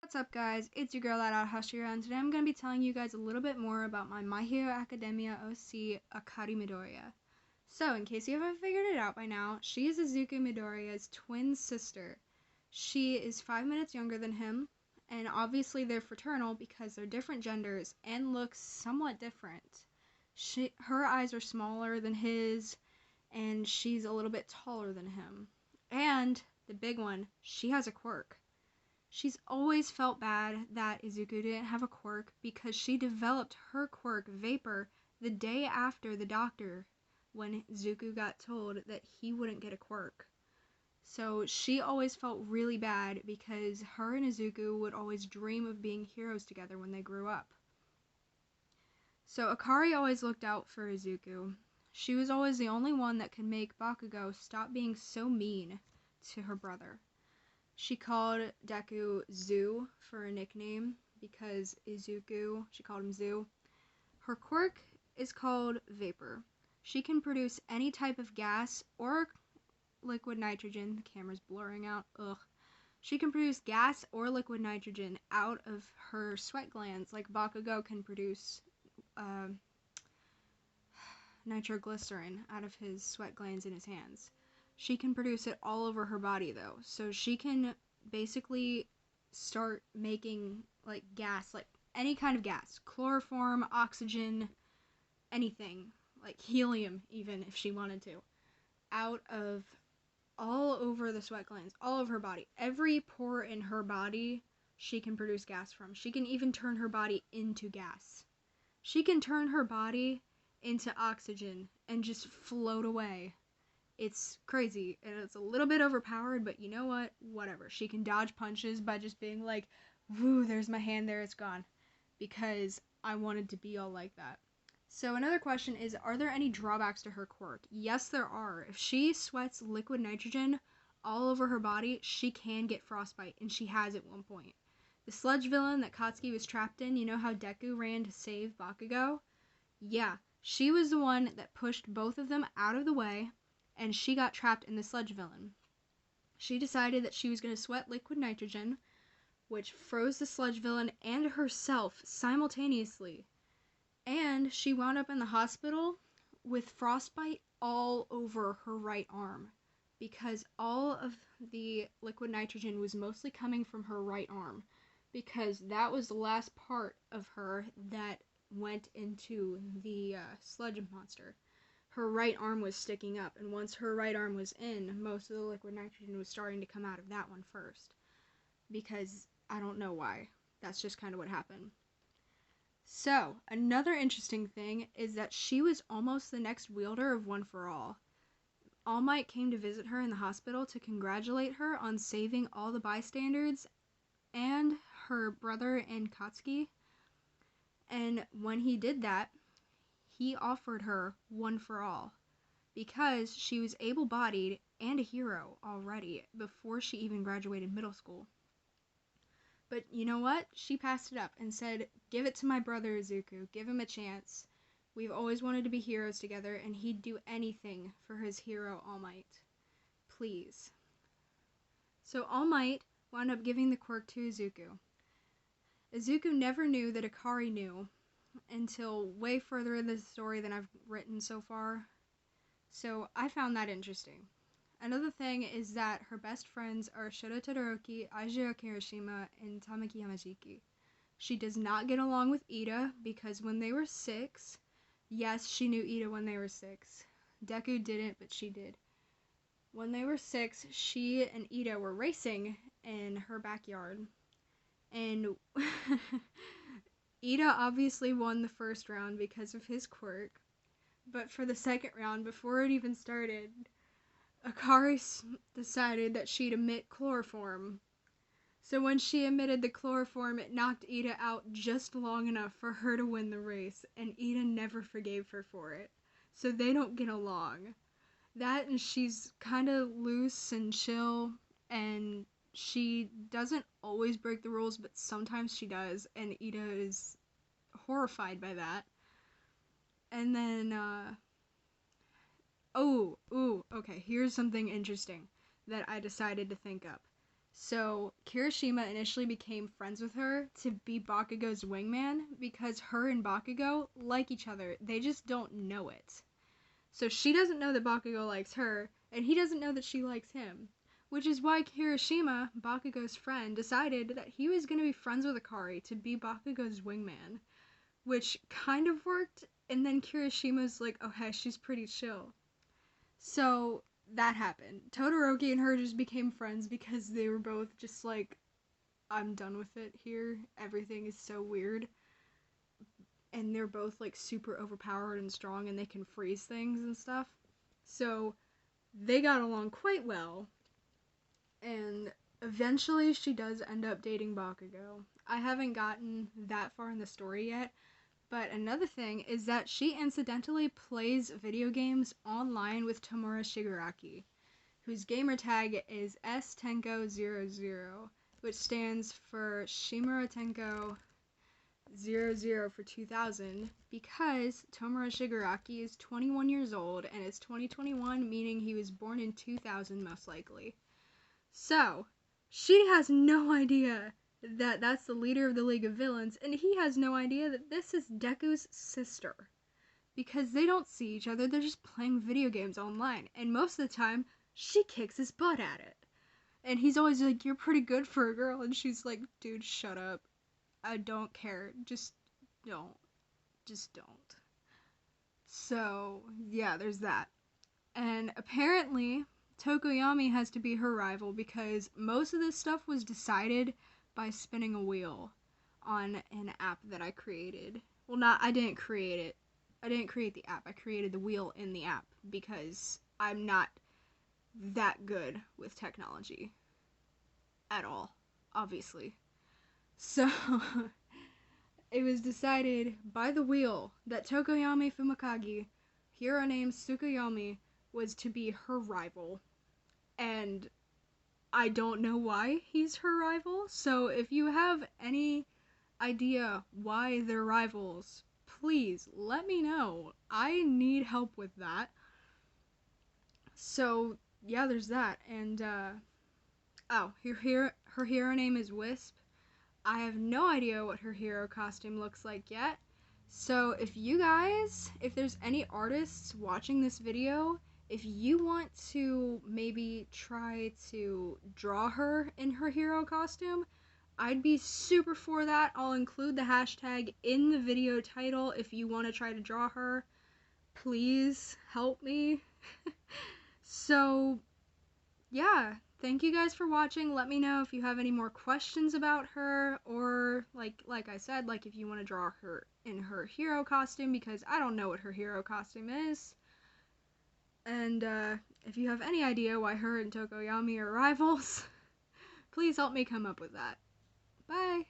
What's up guys, it's your girl Hashira, and today I'm going to be telling you guys a little bit more about My Hero Academia OC, Akari Midoriya. So, in case you haven't figured it out by now, she is Izuku Midoriya's twin sister. She is 5 minutes younger than him, and obviously they're fraternal because they're different genders and look somewhat different. Her eyes are smaller than his, and she's a little bit taller than him. And, the big one, she has a quirk. She's always felt bad that Izuku didn't have a quirk because she developed her quirk, Vapor, the day after the doctor when Izuku got told that he wouldn't get a quirk. So she always felt really bad because her and Izuku would always dream of being heroes together when they grew up. So Akari always looked out for Izuku. She was always the only one that could make Bakugo stop being so mean to her brother. She called Deku Zoo for a nickname because Izuku, she called him Zoo. Her quirk is called Vapor. She can produce any type of gas or liquid nitrogen. The camera's blurring out. Ugh. She can produce gas or liquid nitrogen out of her sweat glands, like Bakugo can produce nitroglycerin out of his sweat glands in his hands. She can produce it all over her body though, so she can basically start making like gas, like any kind of gas, chloroform, oxygen, anything, like helium even if she wanted to, out of all over the sweat glands, all over her body. Every pore in her body she can produce gas from. She can even turn her body into gas. She can turn her body into oxygen and just float away. It's crazy, and it's a little bit overpowered, but you know what? Whatever. She can dodge punches by just being like, woo, there's my hand, there it's gone. Because I wanted to be all like that. So another question is, are there any drawbacks to her quirk? Yes, there are. If she sweats liquid nitrogen all over her body, she can get frostbite, and she has at one point. The sludge villain that Katsuki was trapped in, you know how Deku ran to save Bakugo? Yeah, she was the one that pushed both of them out of the way, and she got trapped in the sludge villain. She decided that she was going to sweat liquid nitrogen, which froze the sludge villain and herself simultaneously. And she wound up in the hospital with frostbite all over her right arm because all of the liquid nitrogen was mostly coming from her right arm because that was the last part of her that went into the sludge monster. Her right arm was sticking up, and once her right arm was in, most of the liquid nitrogen was starting to come out of that one first. Because, I don't know why. That's just kind of what happened. So, another interesting thing is that she was almost the next wielder of One for All. All Might came to visit her in the hospital to congratulate her on saving all the bystanders and her brother and Katsuki. And when he did that, he offered her One for All because she was able-bodied and a hero already before she even graduated middle school. But you know what? She passed it up and said, give it to my brother Izuku, give him a chance. We've always wanted to be heroes together, and he'd do anything for his hero All Might. Please. So All Might wound up giving the quirk to Izuku. Izuku never knew that Akari knew until way further in the story than I've written so far. So I found that interesting. Another thing is that her best friends are Shota Todoroki, Aijiro Kirishima, and Tamaki Yamashiki. She does not get along with Ida because when they were 6, yes, she knew Ida when they were 6. Deku didn't, but she did. When they were 6, she and Ida were racing in her backyard. And Ida obviously won the first round because of his quirk, but for the second round, before it even started, Akari decided that she'd emit chloroform. So when she emitted the chloroform, it knocked Ida out just long enough for her to win the race, and Ida never forgave her for it. So they don't get along. That, and she's kind of loose and chill, and she doesn't always break the rules, but sometimes she does, and Ida is horrified by that. And then, okay, here's something interesting that I decided to think up. So Kirishima initially became friends with her to be Bakugo's wingman because her and Bakugo like each other. They just don't know it. So she doesn't know that Bakugo likes her, and he doesn't know that she likes him. Which is why Kirishima, Bakugo's friend, decided that he was going to be friends with Akari to be Bakugo's wingman. Which kind of worked, and then Kirishima's like, oh hey, she's pretty chill. So that happened. Todoroki and her just became friends because they were both just like, I'm done with it here. Everything is so weird. And they're both like super overpowered and strong and they can freeze things and stuff. So they got along quite well. And eventually she does end up dating Bakugo. I haven't gotten that far in the story yet. But another thing is that she incidentally plays video games online with Tomura Shigaraki, whose gamertag is STenko00, which stands for Shimura Tenko 00 for 2000, because Tomura Shigaraki is 21 years old and it's 2021, meaning he was born in 2000 most likely. So, she has no idea that that's the leader of the League of Villains, and he has no idea that this is Deku's sister. Because they don't see each other, they're just playing video games online, and most of the time, she kicks his butt at it. And he's always like, you're pretty good for a girl, and she's like, dude, shut up. I don't care. Just don't. Just don't. So, yeah, there's that. And apparently, Tokoyami has to be her rival because most of this stuff was decided by spinning a wheel on an app that I created. Well, I didn't create it. I didn't create the app. I created the wheel in the app because I'm not that good with technology at all, obviously. So, it was decided by the wheel that Tokoyami Fumakagi, hero named Tsukuyomi, was to be her rival. And I don't know why he's her rival, so if you have any idea why they're rivals, please let me know. I need help with that. So, yeah, there's that. And, her hero name is Wisp. I have no idea what her hero costume looks like yet. So, if there's any artists watching this video, if you want to maybe try to draw her in her hero costume, I'd be super for that. I'll include the hashtag in the video title if you want to try to draw her. Please help me. So, yeah, thank you guys for watching. Let me know if you have any more questions about her, or like I said, like if you want to draw her in her hero costume, because I don't know what her hero costume is. And if you have any idea why her and Tokoyami are rivals, please help me come up with that. Bye!